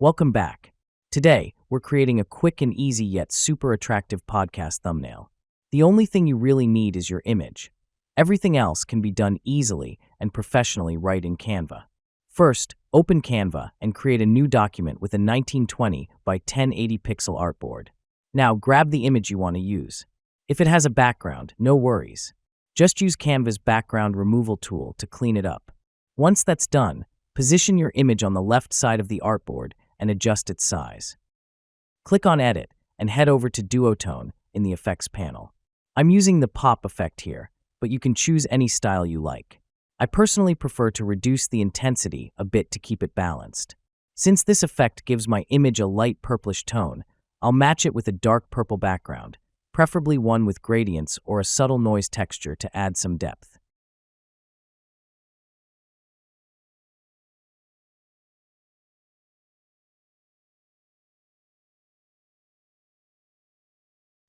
Welcome back. Today, we're creating a quick and easy yet super attractive podcast thumbnail. The only thing you really need is your image. Everything else can be done easily and professionally right in Canva. First, open Canva and create a new document with a 1920 by 1080 pixel artboard. Now, grab the image you want to use. If it has a background, no worries. Just use Canva's background removal tool to clean it up. Once that's done, position your image on the left side of the artboard and adjust its size. Click on Edit and head over to Duotone in the Effects panel. I'm using the pop effect here, but you can choose any style you like. I personally prefer to reduce the intensity a bit to keep it balanced. Since this effect gives my image a light purplish tone, I'll match it with a dark purple background, preferably one with gradients or a subtle noise texture to add some depth.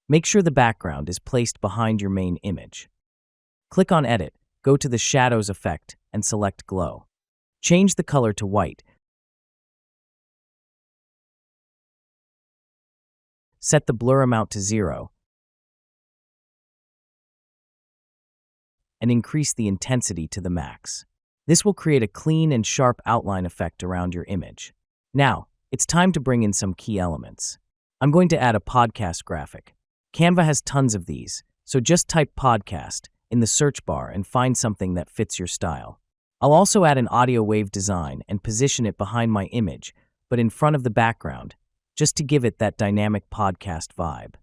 Make sure the background is placed behind your main image. Click on Edit, go to the Shadows effect, and select Glow. Change the color to white. Set the blur amount to 0, and increase the intensity to the max. This will create a clean and sharp outline effect around your image. Now, it's time to bring in some key elements. I'm going to add a podcast graphic. Canva has tons of these, so just type podcast in the search bar and find something that fits your style. I'll also add an audio wave design and position it behind my image, but in front of the background, just to give it that dynamic podcast vibe.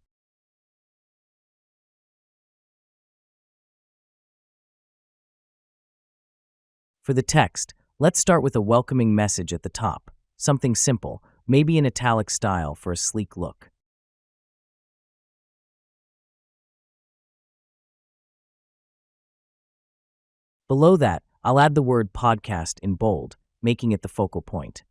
For the text, let's start with a welcoming message at the top, something simple, maybe in italic style for a sleek look. Below that, I'll add the word podcast in bold, making it the focal point.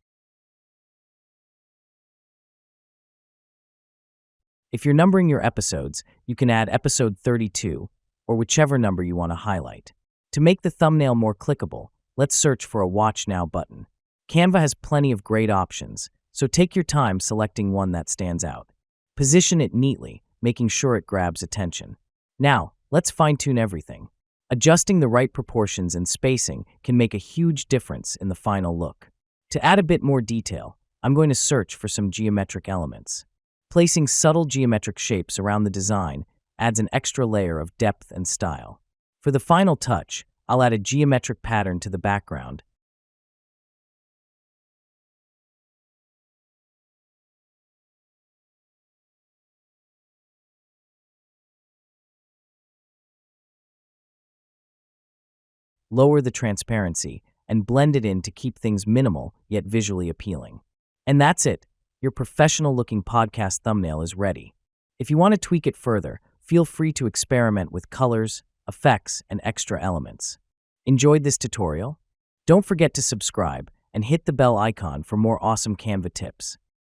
If you're numbering your episodes, you can add episode 32, or whichever number you want to highlight. To make the thumbnail more clickable, let's search for a Watch Now button. Canva has plenty of great options, so take your time selecting one that stands out. Position it neatly, making sure it grabs attention. Now, let's fine-tune everything. Adjusting the right proportions and spacing can make a huge difference in the final look. To add a bit more detail, I'm going to search for some geometric elements. Placing subtle geometric shapes around the design adds an extra layer of depth and style. For the final touch, I'll add a geometric pattern to the background. Lower the transparency, and blend it in to keep things minimal yet visually appealing. And that's it. Your professional-looking podcast thumbnail is ready. If you want to tweak it further, feel free to experiment with colors, effects, and extra elements. Enjoyed this tutorial? Don't forget to subscribe and hit the bell icon for more awesome Canva tips.